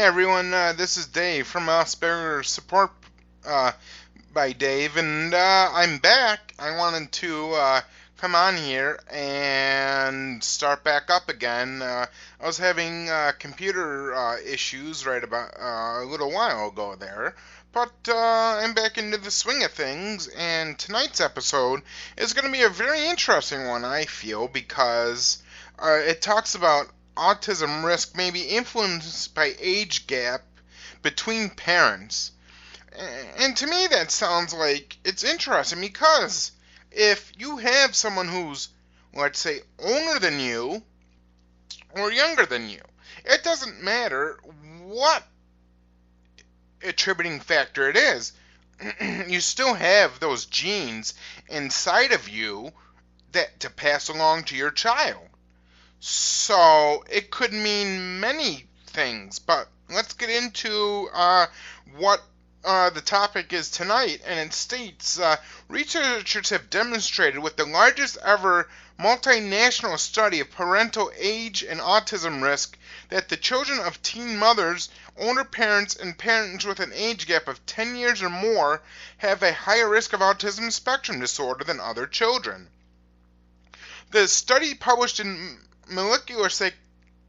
everyone, this is Dave from Asperger's Support uh, by Dave, and I'm back. I wanted to come on here and start back up again. I was having computer issues right about a little while ago there, but I'm back into the swing of things, and tonight's episode is going to be a very interesting one, I feel, because it talks about autism risk may be influenced by age gap between parents. And to me, that sounds like it's interesting because if you have someone who's, let's say, older than you or younger than you, it doesn't matter what attributing factor it is. You still have those genes inside of you that to pass along to your child. So it could mean many things, but let's get into what the topic is tonight. And it states, researchers have demonstrated with the largest ever multinational study of parental age and autism risk that the children of teen mothers, older parents, and parents with an age gap of 10 years or more have a higher risk of autism spectrum disorder than other children. The study, published in Molecular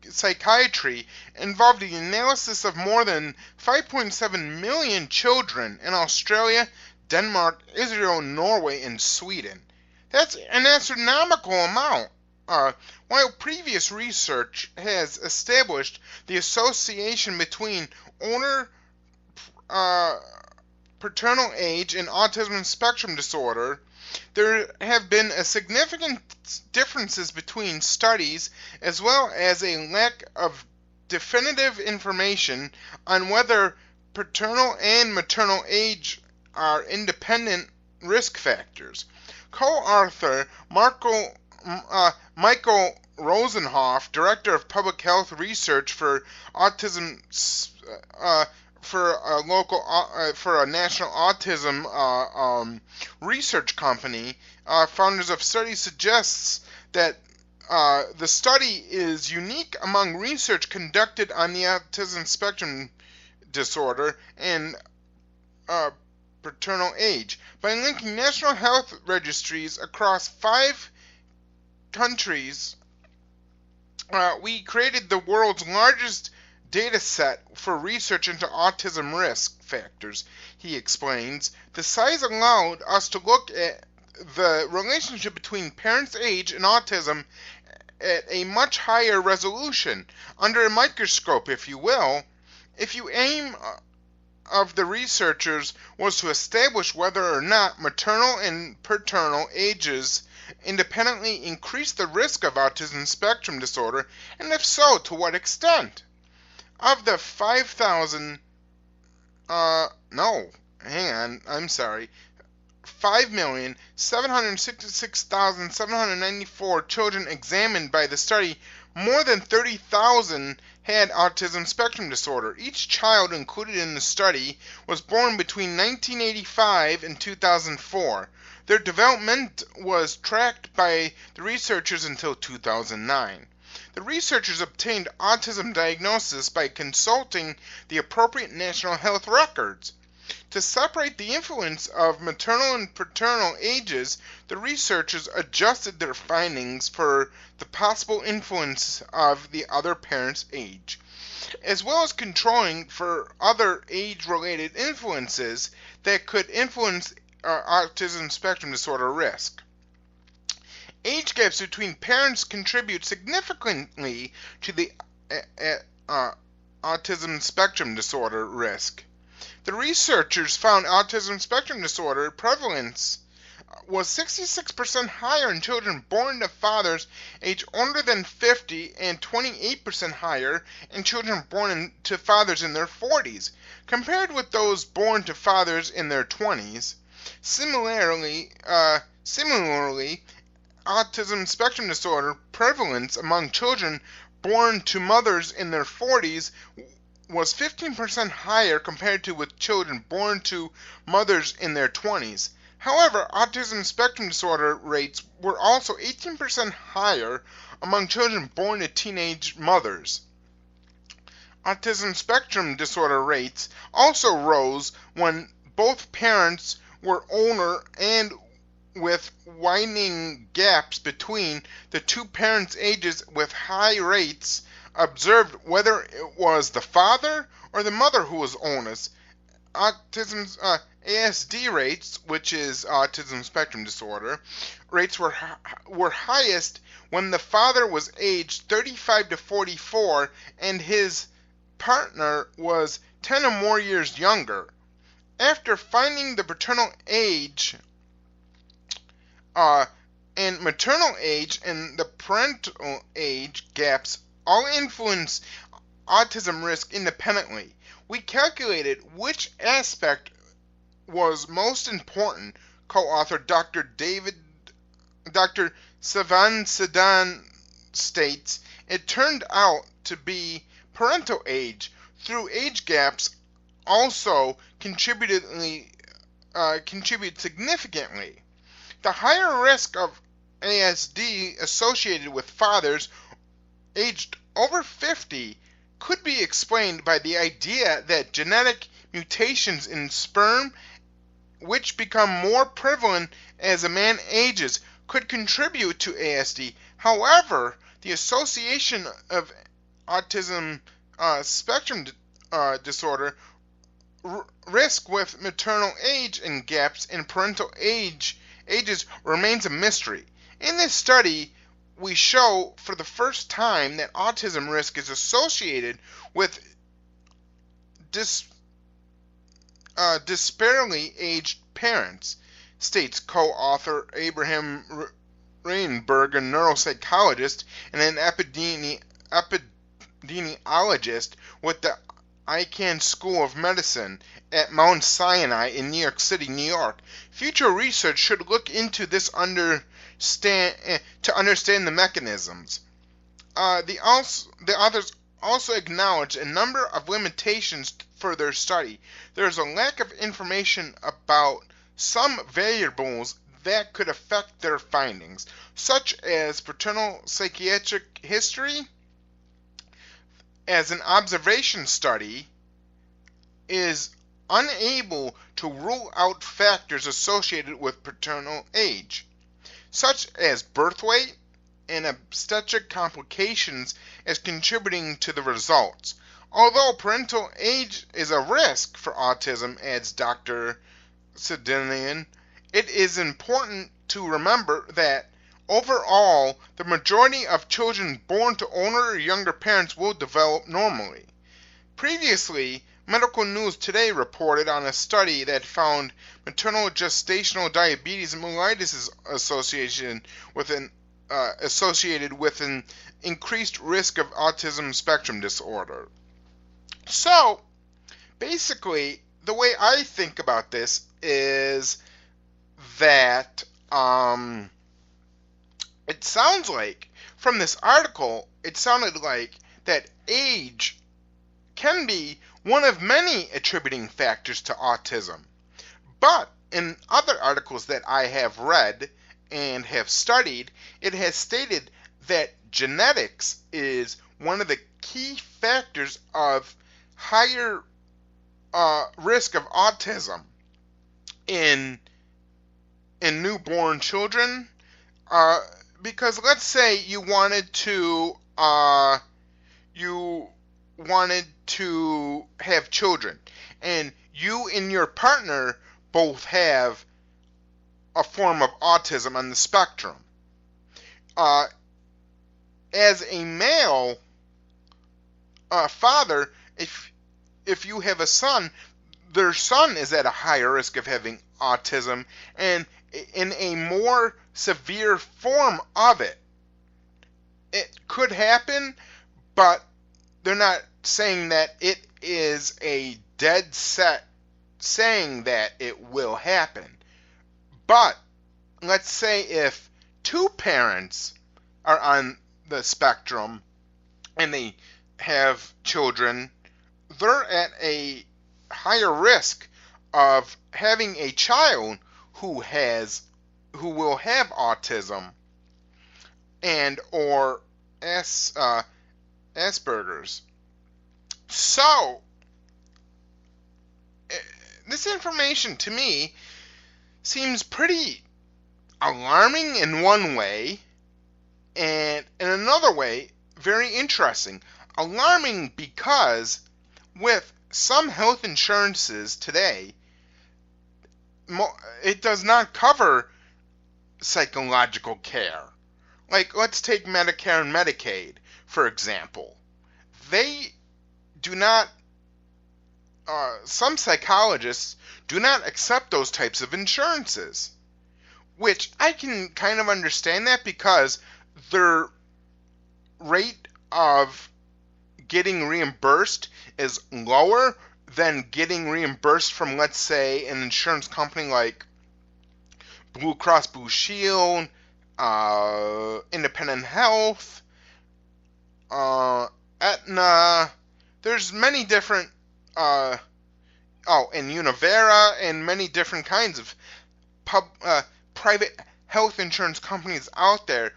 Psychiatry, involved the analysis of more than 5.7 million children in Australia, Denmark, Israel, Norway, and Sweden. That's an astronomical amount. While previous research has established the association between older paternal age and autism spectrum disorder, there have been significant differences between studies as well as a lack of definitive information on whether paternal and maternal age are independent risk factors. Co-author Michael Rosenhoff, Director of Public Health Research for Autism for a national autism research company, founders of study, suggests that the study is unique among research conducted on the autism spectrum disorder and paternal age by linking national health registries across 5 countries. We created the world's largest data set for research into autism risk factors, he explains. The size allowed us to look at the relationship between parents' age and autism at a much higher resolution, under a microscope, if you will. If the aim of the researchers was to establish whether or not maternal and paternal ages independently increase the risk of autism spectrum disorder, and if so, to what extent. Of the 5,766,794 children examined by the study, more than 30,000 had autism spectrum disorder. Each child included in the study was born between 1985 and 2004. Their development was tracked by the researchers until 2009. The researchers obtained autism diagnosis by consulting the appropriate national health records. To separate the influence of maternal and paternal ages, the researchers adjusted their findings for the possible influence of the other parent's age, as well as controlling for other age-related influences that could influence autism spectrum disorder risk. Age gaps between parents contribute significantly to the autism spectrum disorder risk. The researchers found autism spectrum disorder prevalence was 66% higher in children born to fathers aged older than 50 and 28% higher in children born to fathers in their 40s, compared with those born to fathers in their 20s. Similarly, autism spectrum disorder prevalence among children born to mothers in their 40s was 15% higher compared to with children born to mothers in their 20s. However, autism spectrum disorder rates were also 18% higher among children born to teenage mothers. Autism spectrum disorder rates also rose when both parents were older and with widening gaps between the two parents' ages, with high rates observed whether it was the father or the mother who was oldest. Autism's ASD rates, which is autism spectrum disorder, rates were highest when the father was aged 35 to 44 and his partner was 10 or more years younger. After finding the paternal age and maternal age and the parental age gaps all influence autism risk independently, we calculated which aspect was most important. Co-author Dr. Savan Sedan states, it turned out to be parental age. Through age gaps also contribute significantly. The higher risk of ASD associated with fathers aged over 50 could be explained by the idea that genetic mutations in sperm, which become more prevalent as a man ages, could contribute to ASD. However, the association of autism spectrum disorder risk with maternal age and gaps in parental ages remains a mystery. In this study, we show for the first time that autism risk is associated with disparately aged parents, states co-author Abraham Reinberg, a neuropsychologist and an epidemiologist with the Icahn School of Medicine at Mount Sinai in New York City, New York. Future research should look into this to understand the mechanisms. The authors also acknowledge a number of limitations for their study. There is a lack of information about some variables that could affect their findings, such as paternal psychiatric history, as an observation study is unable to rule out factors associated with paternal age, such as birth weight and obstetric complications, as contributing to the results. Although parental age is a risk for autism, adds Dr. Sedanian, it is important to remember that overall, the majority of children born to older or younger parents will develop normally. Previously, Medical News Today reported on a study that found maternal gestational diabetes mellitus associated with an increased risk of autism spectrum disorder. So, basically, the way I think about this is that it sounds like, from this article, it sounded like that age can be one of many attributing factors to autism. But in other articles that I have read and have studied, it has stated that genetics is one of the key factors of higher risk of autism in newborn children. Because let's say you wanted to have children, and you and your partner both have a form of autism on the spectrum. As a male father, if you have a son, their son is at a higher risk of having autism, and in a more severe form of it. It could happen, but they're not saying that it is a dead set saying that it will happen. But let's say if two parents are on the spectrum and they have children, they're at a higher risk of having a child who will have autism and or Asperger's. So, eh, this information to me seems pretty alarming in one way, and in another way, very interesting. Alarming because with some health insurances today, it does not cover psychological care. Like, let's take Medicare and Medicaid, for example. They do not, some psychologists do not accept those types of insurances, which I can kind of understand that because their rate of getting reimbursed is lower than getting reimbursed from, let's say, an insurance company like Blue Cross Blue Shield, Independent Health, Aetna. There's many different, and Univera, and many different kinds of private health insurance companies out there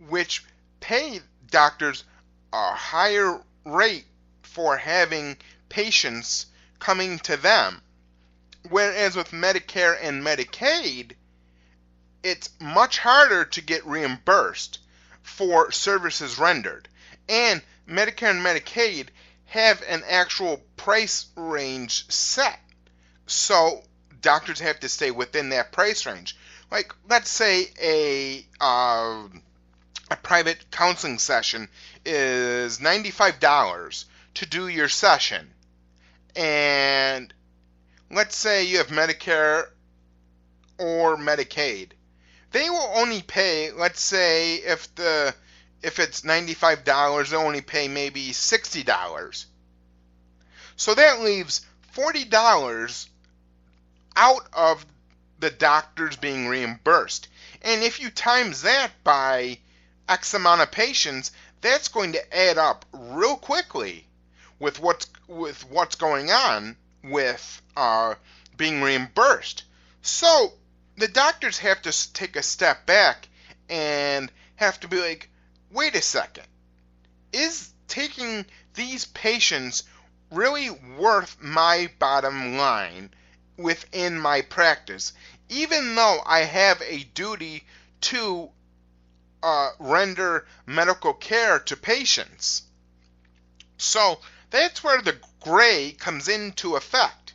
which pay doctors a higher rate for having patients coming to them. Whereas with Medicare and Medicaid, it's much harder to get reimbursed for services rendered. And Medicare and Medicaid have an actual price range set. So doctors have to stay within that price range. Like, let's say a private counseling session is $95 to do your session. And let's say you have Medicare or Medicaid. They will only pay, let's say if it's $95, they'll only pay maybe $60. So that leaves $40 out of the doctors being reimbursed. And if you times that by X amount of patients, that's going to add up real quickly with what's going on with being reimbursed. So the doctors have to take a step back and have to be like, wait a second, is taking these patients really worth my bottom line within my practice, even though I have a duty to render medical care to patients? So that's where the gray comes into effect.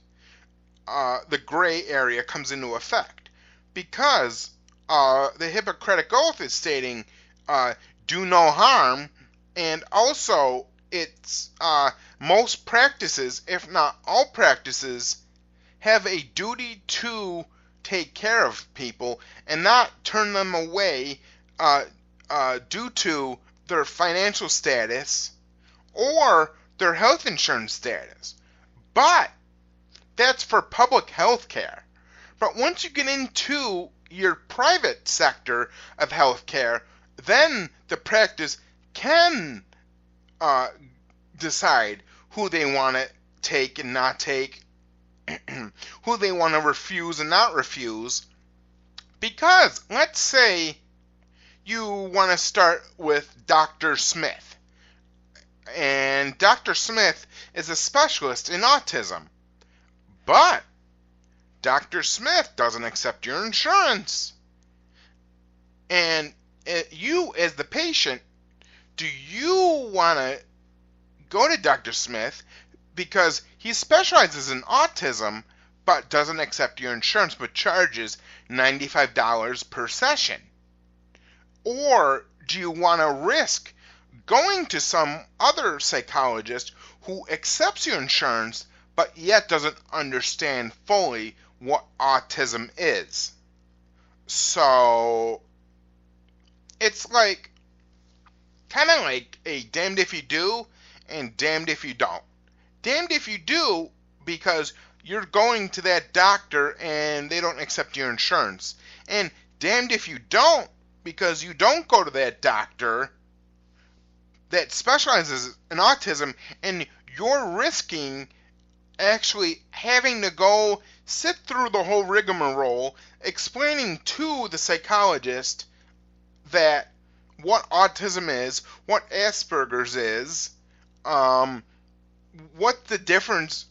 The gray area comes into effect because the Hippocratic Oath is stating do no harm, and also it's most practices, if not all practices, have a duty to take care of people and not turn them away due to their financial status or their health insurance status. But that's for public health care. But once you get into your private sector of health care, then the practice can decide who they want to take and not take, who they want to refuse and not refuse. Because let's say you want to start with Dr. Smith, and Dr. Smith is a specialist in autism, but Dr. Smith doesn't accept your insurance. And you, as the patient, do you want to go to Dr. Smith because he specializes in autism but doesn't accept your insurance but charges $95 per session? Or do you want to risk going to some other psychologist who accepts your insurance but yet doesn't understand fully what autism is? So it's like kind of like a damned if you do and damned if you don't. Damned if you do because you're going to that doctor and they don't accept your insurance. And damned if you don't because you don't go to that doctor that specializes in autism and you're risking actually having to go sit through the whole rigmarole explaining to the psychologist that what autism is, what Asperger's is, what the difference,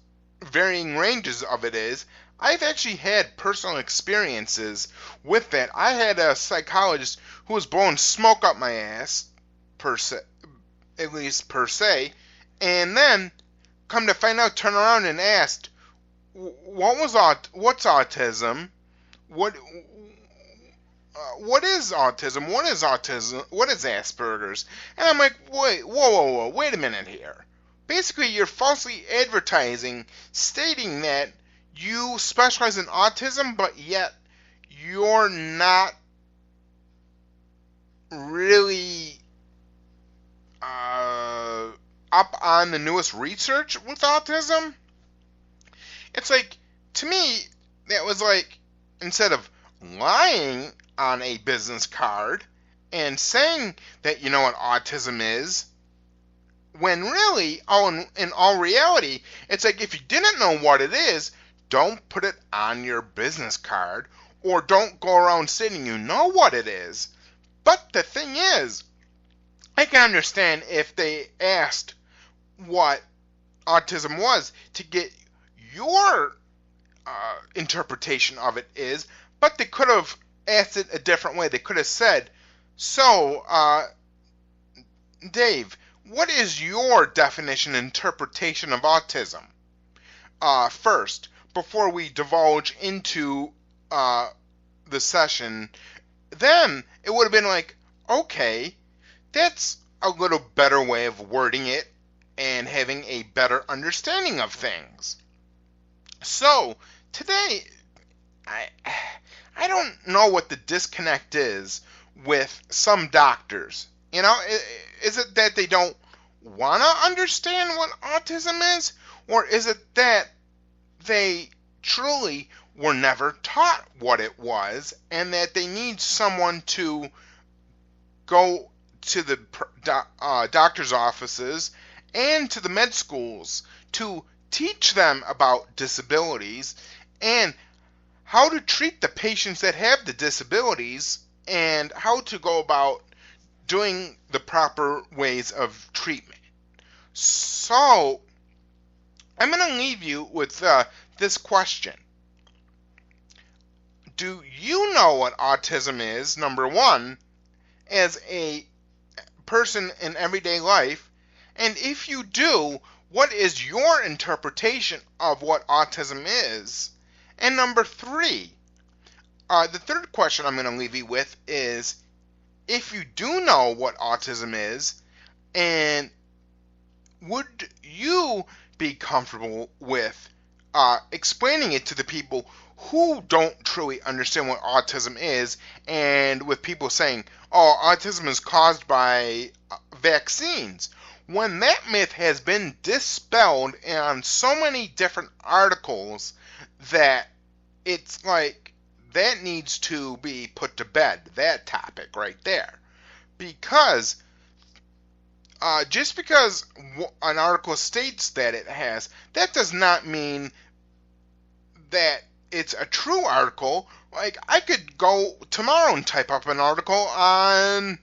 varying ranges of it is, I've actually had personal experiences with that. I had a psychologist who was blowing smoke up my ass, per se, at least per se, and then come to find out, turn around and asked, what's autism? What what is autism? What is autism? What is Asperger's? And I'm like, wait, whoa, wait a minute here. Basically, you're falsely advertising, stating that you specialize in autism, but yet you're not really up on the newest research with autism. It's like, to me, that was like, instead of lying on a business card and saying that you know what autism is, when really, in all reality, it's like, if you didn't know what it is, don't put it on your business card, or don't go around saying you know what it is. But the thing is, I can understand if they asked what autism was to get your interpretation of it is, but they could have asked it a different way. They could have said, so, Dave, what is your definition and interpretation of autism? First, before we divulge into the session, then it would have been like, okay, that's a little better way of wording it and having a better understanding of things. So, today, I don't know what the disconnect is with some doctors. You know, is it that they don't want to understand what autism is? Or is it that they truly were never taught what it was, and that they need someone to go to the doctor's offices and to the med schools to teach them about disabilities and how to treat the patients that have the disabilities and how to go about doing the proper ways of treatment. So, I'm going to leave you with this question. Do you know what autism is, number one, as a person in everyday life? And if you do, what is your interpretation of what autism is? And number three, the third question I'm going to leave you with is, if you do know what autism is, and would you be comfortable with explaining it to the people who don't truly understand what autism is, and with people saying, oh, autism is caused by vaccines, when that myth has been dispelled on so many different articles that it's like, that needs to be put to bed, that topic right there. Because just because an article states that it has, that does not mean that it's a true article. Like, I could go tomorrow and type up an article on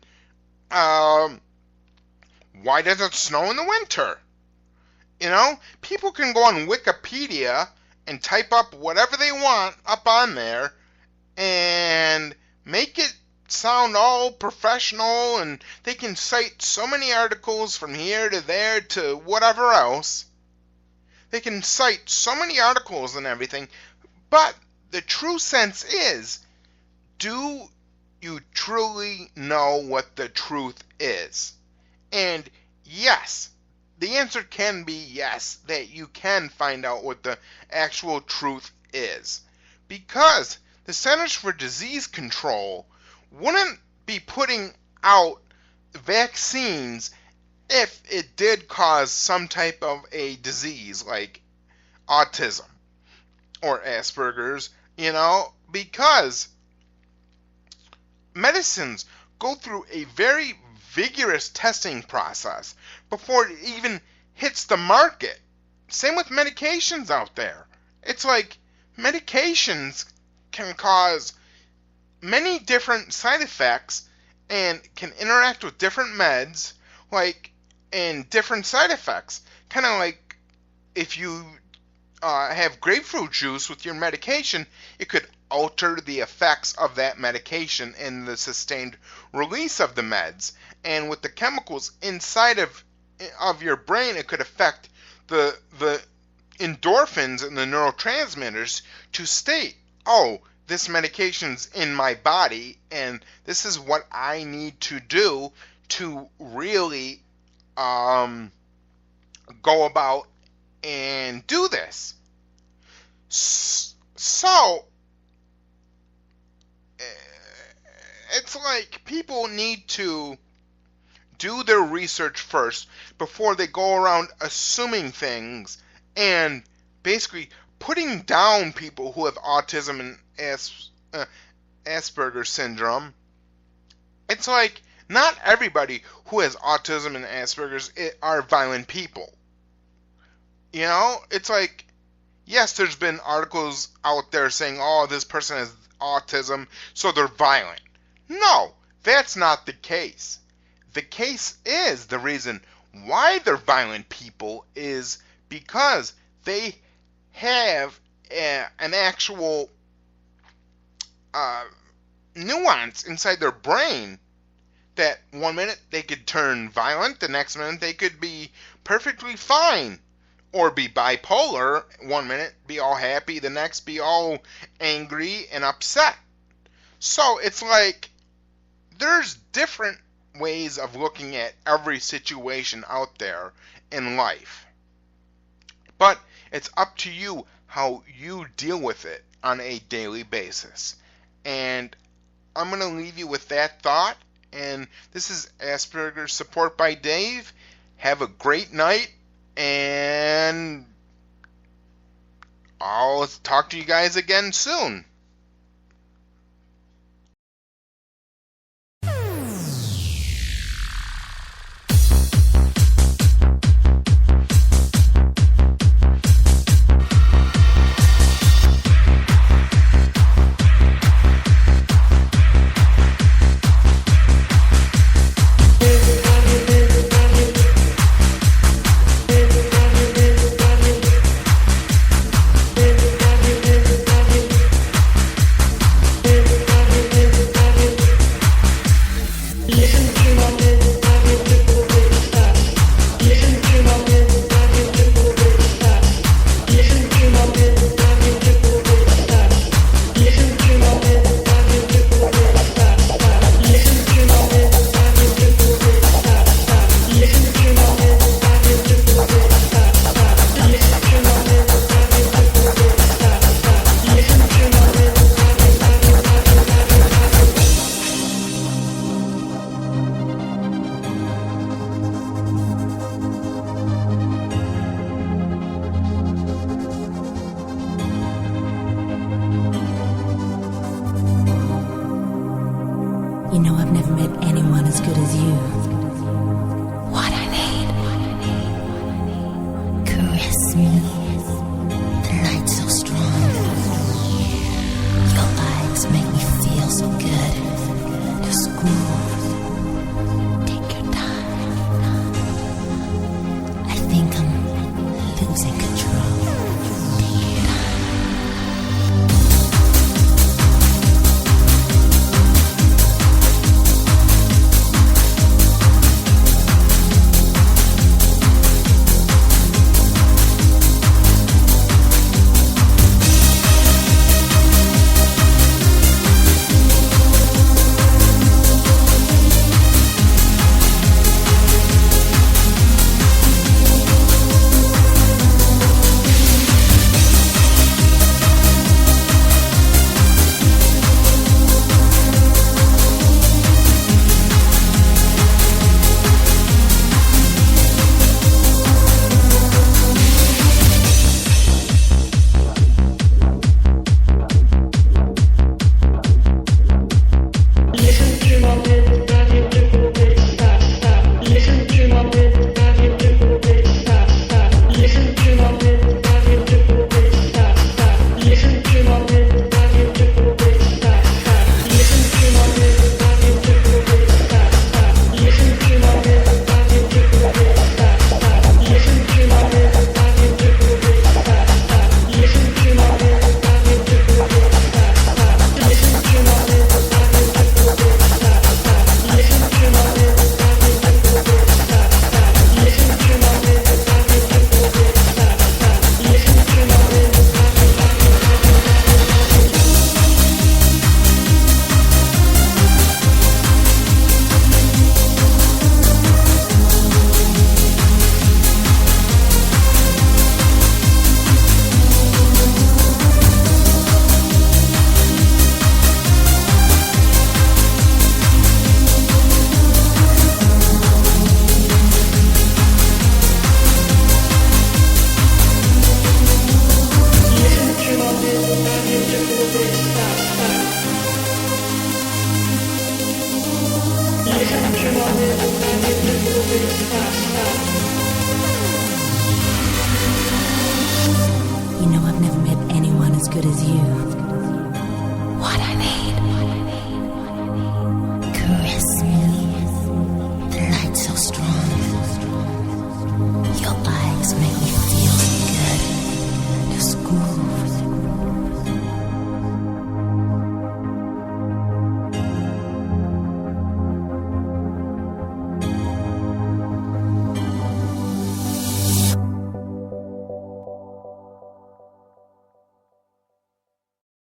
why does it snow in the winter? You know, people can go on Wikipedia and type up whatever they want up on there and make it sound all professional, and they can cite so many articles from here to there to whatever else. They can cite so many articles and everything, but the true sense is, do you truly know what the truth is? And yes, the answer can be yes, that you can find out what the actual truth is. Because the Centers for Disease Control wouldn't be putting out vaccines if it did cause some type of a disease like autism or Asperger's, you know, because medicines go through a very vigorous testing process before it even hits the market. Same with medications out there. It's like, medications can cause many different side effects and can interact with different meds, like, and different side effects. Kind of like if you have grapefruit juice with your medication, it could alter the effects of that medication and the sustained release of the meds. And with the chemicals inside of your brain, it could affect the endorphins and the neurotransmitters to state, oh, this medication's in my body, and this is what I need to do to really go about and do this. So it's like people need to do their research first before they go around assuming things and basically putting down people who have autism and Asperger's syndrome. It's like not everybody who has autism and Asperger's are violent people. You know, it's like, yes, there's been articles out there saying, oh, this person has autism, so they're violent. No, that's not the case. The case is the reason why they're violent people is because they have an actual nuance inside their brain that one minute they could turn violent, the next minute they could be perfectly fine, or be bipolar, one minute be all happy, the next be all angry and upset. So it's like there's different ways of looking at every situation out there in life. But it's up to you how you deal with it on a daily basis. And I'm going to leave you with that thought. And this is Asperger's Support by Dave. Have a great night, and I'll talk to you guys again soon. You know, I've never met anyone as good as you. What I need. Caress me. The night's so strong. Your eyes make me feel so good. You're smooth. Take your time. I think I'm losing control. Take your time. good as you.